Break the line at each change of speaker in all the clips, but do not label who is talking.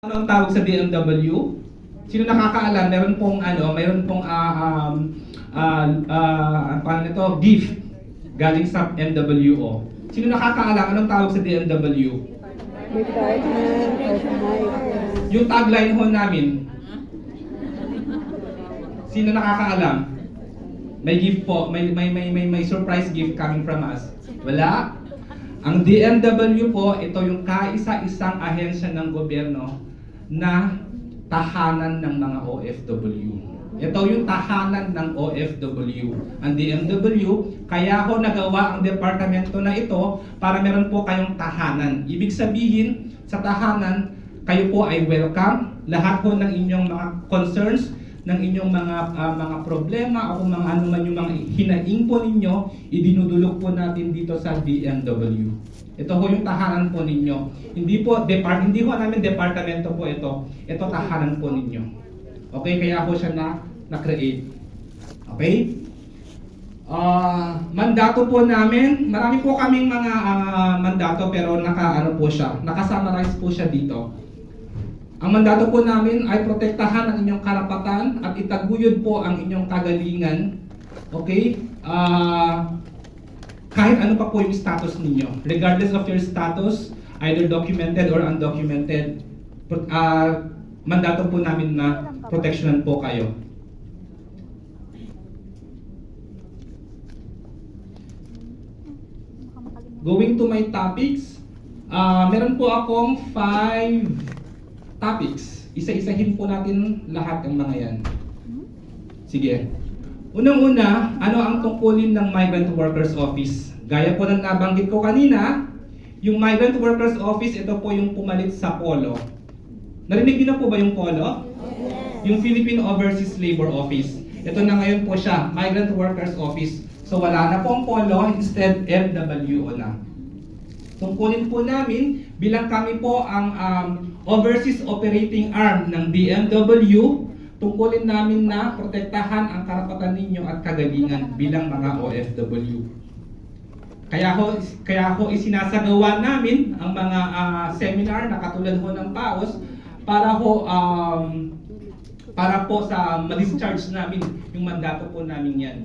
Ano ang tawag sa DMW? Sino nakakaalam? Paano ito? Gift galing sa MWO. Sino nakakaalam? Anong tawag sa DMW?
Department of Migrant.
Yung tagline ho namin. Sino nakakaalam? May gift po, may surprise gift coming from us. Wala? Ang DMW po, ito yung kaisa-isang ahensya ng gobyerno na tahanan ng mga OFW. Ito yung tahanan ng OFW. Ang DMW, kaya ho nagawa ang departamento na ito para meron po kayong tahanan. Ibig sabihin, sa tahanan, kayo po ay welcome. Lahat po ng inyong mga concerns, ng inyong mga problema o kung mga ano man yung mga hinaing po ninyo, idinudulog po natin dito sa DMW. Ito ho yung tahanan po ninyo. Hindi ho namin departamento po ito. Ito tahanan po ninyo. Okay, kaya ho siya na-create. Okay? Mandato po namin, marami po kaming mga mandato pero naka-summarize po siya dito. Ang mandato po namin ay protektahan ang inyong karapatan at itaguyod po ang inyong kagalingan. Okay? Kahit ano pa po yung status ninyo. Regardless of your status, either documented or undocumented, mandato po namin na proteksyonan po kayo. Going to my topics, meron po akong 5 topics. Isa-isahin po natin lahat ng mga yan. Sige. Unang-una, ano ang tungkulin ng Migrant Workers Office? Gaya po ng nabanggit ko kanina, yung Migrant Workers Office, ito po yung pumalit sa POLO. Narinig niyo na po ba yung POLO? Yes. Yung Philippine Overseas Labor Office. Ito na ngayon po siya, Migrant Workers Office. So wala na pong POLO, instead MWO na. Tungkulin po namin, bilang kami po ang Overseas Operating Arm ng DMW, tungkulin namin na protektahan ang karapatan ninyo at kagalingan bilang mga OFW. Kaya ho isinasagawa namin ang mga seminar na katulad ho ng PAOS para po sa ma-discharge namin yung mandato po namin yan.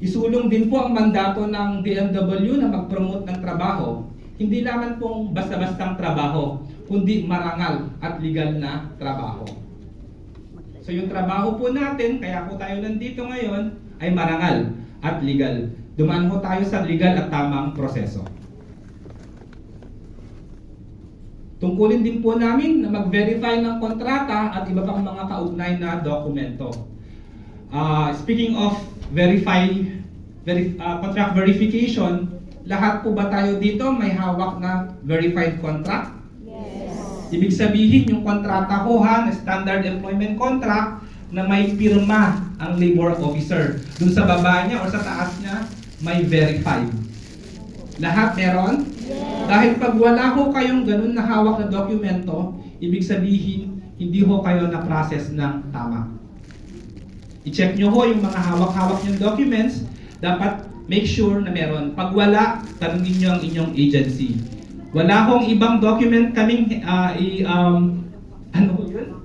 Isulong din po ang mandato ng DMW na mag-promote ng trabaho. Hindi naman pong basta-bastang trabaho, kundi marangal at legal na trabaho. So yung trabaho po natin, kaya po tayo nandito ngayon, ay marangal at legal. Dumaan po tayo sa legal at tamang proseso. Tungkulin din po namin na mag-verify ng kontrata at iba pang mga kaugnay na dokumento. Speaking of contract verification, lahat po ba tayo dito may hawak na verified contract? Ibig sabihin, yung kontrata ho na standard employment contract na may pirma ang labor officer. Dun sa baba niya o sa taas niya, may verified. Lahat meron? Yes. Dahil pag wala ho kayong ganun na hawak na dokumento, ibig sabihin, hindi ho kayo na-process ng tama. I-check nyo ho yung mga hawak-hawak yung documents, dapat make sure na meron. Pag wala, tanungin nyo ang inyong agency. Wala hong ibang document kaming ano yun?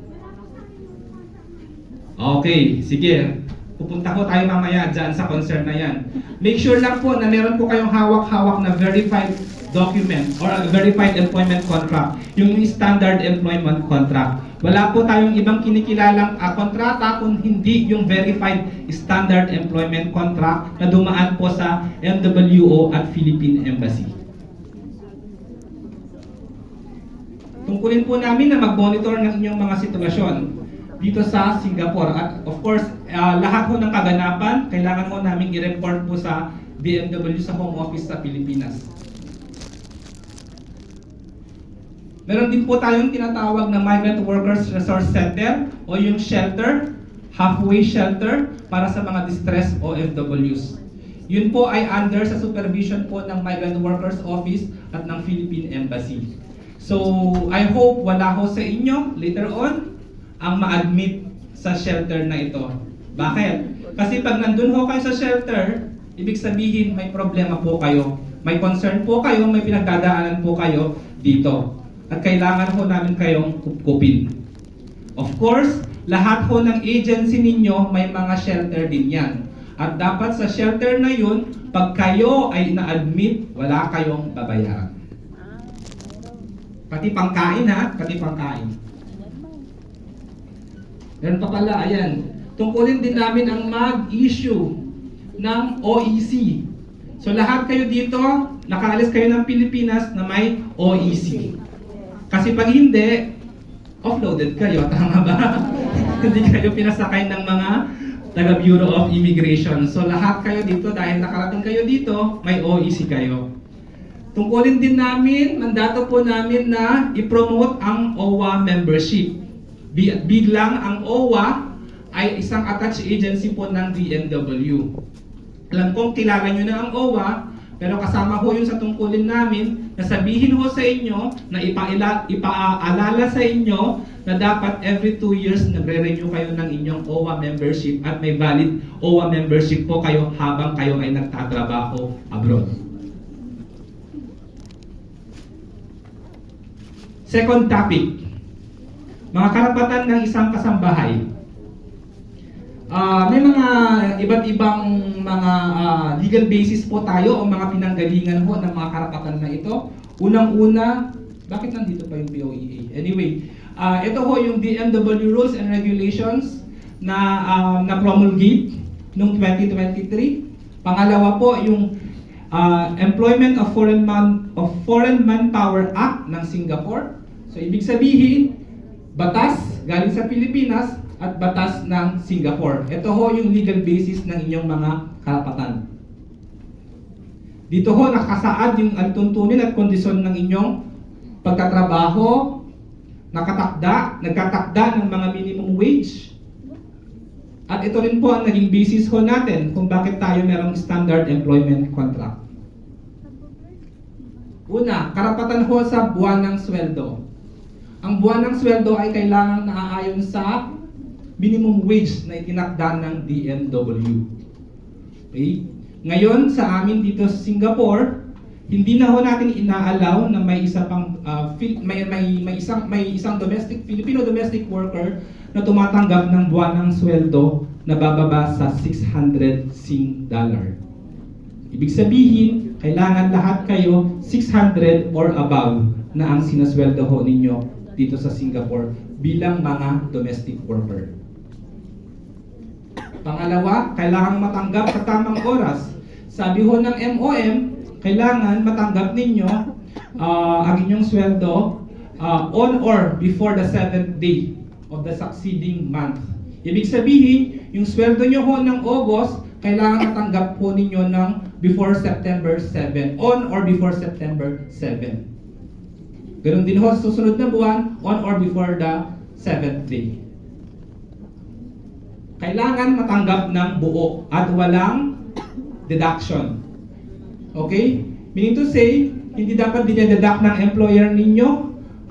Okay, sige. Pupunta ko tayo mamaya dyan sa concern na yan. Make sure lang po na meron po kayong hawak-hawak na verified document or a verified employment contract. Yung standard employment contract. Wala po tayong ibang kinikilalang kontrata kung hindi yung verified standard employment contract na dumaan po sa MWO at Philippine Embassy. Tungkulin po namin na mag-monitor ng inyong mga sitwasyon dito sa Singapore. At of course, lahat po ng kaganapan, kailangan po namin i-report po sa DMW sa home office sa Pilipinas. Meron din po tayong tinatawag na Migrant Workers Resource Center o yung shelter, halfway shelter para sa mga distressed OFWs. Yun po ay under sa supervision po ng Migrant Workers Office at ng Philippine Embassy. So, I hope wala ho sa inyo later on ang ma-admit sa shelter na ito. Bakit? Kasi pag nandun ho kayo sa shelter, ibig sabihin may problema po kayo. May concern po kayo, may pinagdadaanan po kayo dito. at kailangan ho namin kayong kupkupin. Of course, lahat ho ng agency ninyo may mga shelter din yan. At dapat sa shelter na yun, pag kayo ay na-admit, wala kayong babayaran. Pati pangkain ha, pati pangkain. Meron pa pala, ayan. Tungkulin din namin ang mag-issue ng OEC. So lahat kayo dito, nakaalis kayo ng Pilipinas na may OEC. Kasi pag hindi, offloaded kayo, tama ba? Hindi kayo pinasakay ng mga taga Bureau of Immigration. So lahat kayo dito, dahil nakarating kayo dito, may OEC kayo. Tungkulin din namin, mandato po namin na i-promote ang OWA membership. Biglang ang OWA ay isang attached agency po ng DMW. Alam kong kilala nyo na ang OWA, pero kasama ho yun sa tungkulin namin na sabihin ho sa inyo, na ipaalala sa inyo na dapat every 2 years nagre-renew kayo ng inyong OWA membership at may valid OWA membership po kayo habang kayo ay nagtatrabaho abroad. Second topic, mga karapatan ng isang kasambahay. May mga iba't ibang mga legal basis po tayo o mga pinanggalingan ho ng mga karapatan na ito. Unang-una, bakit nandito pa yung BOEA? Anyway, ito ho yung DMW Rules and Regulations na promulgate noong 2023. Pangalawa po yung Employment of Foreign Manpower Act ng Singapore. So ibig sabihin, batas galing sa Pilipinas at batas ng Singapore. Ito ho yung legal basis ng inyong mga karapatan. Dito ho nakasaad yung tuntunin at kondisyon ng inyong pagtatrabaho, nagkatakda ng mga minimum wage. At ito rin po ang naging basis ho natin kung bakit tayo merong standard employment contract. Una, karapatan ho sa buwan ng sweldo. Ang buwan ng sweldo ay kailangan naaayon sa minimum wage na itinakda ng DMW. Okay? Ngayon, sa amin dito sa Singapore, hindi na ho natin inaalaw na may isa pang may isang Filipino domestic worker na tumatanggap ng buwan ng sweldo na bababa sa 600 Sing dollar. Ibig sabihin, kailangan lahat kayo 600 or above na ang sinasweldo ho ninyo dito sa Singapore bilang mga domestic worker. Pangalawa, kailangan matanggap sa tamang oras. Sabi ho ng MOM, kailangan matanggap ninyo ang inyong sweldo on or before the 7th day of the succeeding month. Ibig sabihin, yung sweldo nyo ho ng August, kailangan matanggap po ninyo ng before September 7, on or before September 7. Ganon din ho sa susunod na buwan, on or before the 7th day. Kailangan matanggap ng buo at walang deduction. Okay? Meaning to say, hindi dapat dinededuct ng employer ninyo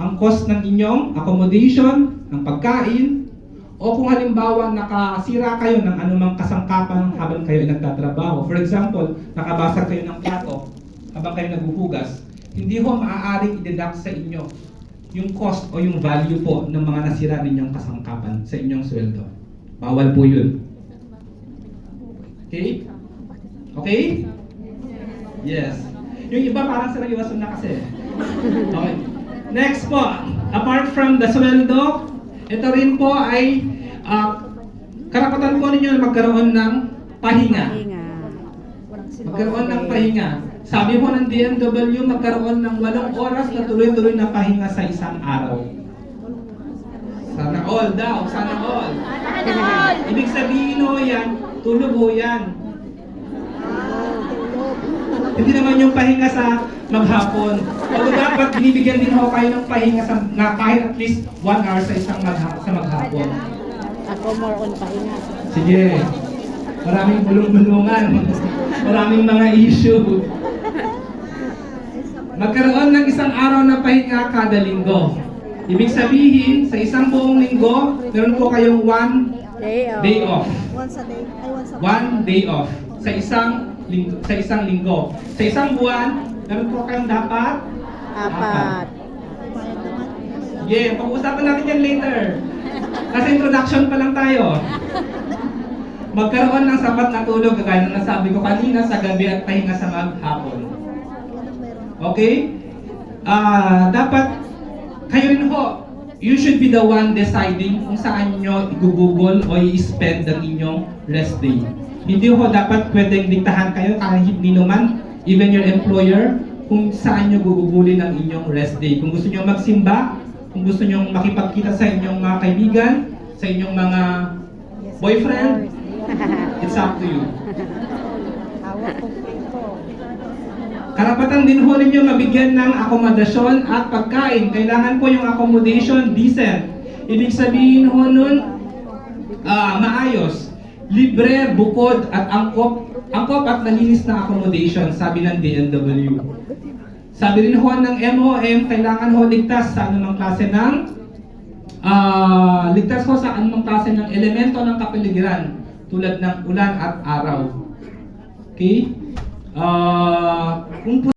ang cost ng inyong accommodation, ng pagkain, o kung halimbawa nakasira kayo ng anumang kasangkapan habang kayo nagtatrabaho. For example, nakabasag kayo ng plato habang kayo naghuhugas, hindi ho maaaring i-deduct sa inyo yung cost o yung value po ng mga nasira ninyong kasangkapan sa inyong sweldo. Bawal po yun. Okay? Okay? Yes. Yung iba parang sila iwasan na kasi. Okay. Next po, apart from the sweldo, ito rin po ay karapatan po ninyo na magkaroon ng pahinga. Magkaroon ng pahinga. Sabi po ng DMW, magkaroon ng 8 oras na tuloy-tuloy na pahinga sa isang araw. Sana all daw, sana all. Ibig sabihin ho yan, tulog ho yan. Hindi naman yung pahinga sa maghapon. Although dapat binibigyan din ho kayo ng pahinga na kahit at least 1 hour sa isang maghapon.
Ako more on pahinga.
Sige. Maraming bulong-bulungan. Maraming mga issue. Magkaroon ng isang araw na pahinga kada linggo. Ibig sabihin, sa isang buong linggo, meron po kayong 1 day off.
Once a day. Ay, once a
1 day off. Sa isang linggo. Sa isang buwan, meron po kayong dapat
4.
Sige, pag-usapan natin yan later. Kasi introduction pa lang tayo. Magkaroon ng sapat na tulog, kagaya ng nasabi ko kanina, sa gabi at pahinga sa maghapon. Okay? Dapat kayo rin ho, you should be the one deciding kung saan nyo i-google o i-spend ang inyong rest day. Hindi ho dapat pwedeng diktahan kayo kahit nino man, even your employer, kung saan nyo gugugulin ang inyong rest day. Kung gusto nyo magsimba, kung gusto nyo makipagkita sa inyong mga kaibigan, sa inyong mga boyfriend, it's up to you. Karapatan din ho ninyo mabigyan ng akomodasyon at pagkain. Kailangan po yung accommodation decent. Ibig sabihin ho nun, maayos, libre, bukod at angkop at nalinis na accommodation, sabi ng DMW. Sabi rin ho ng MOM, kailangan ho ligtas sa anumang klase ng ligtas ho sa anumang klase ng elemento ng kapaligiran tulad ng ulan at araw. Okay? Kung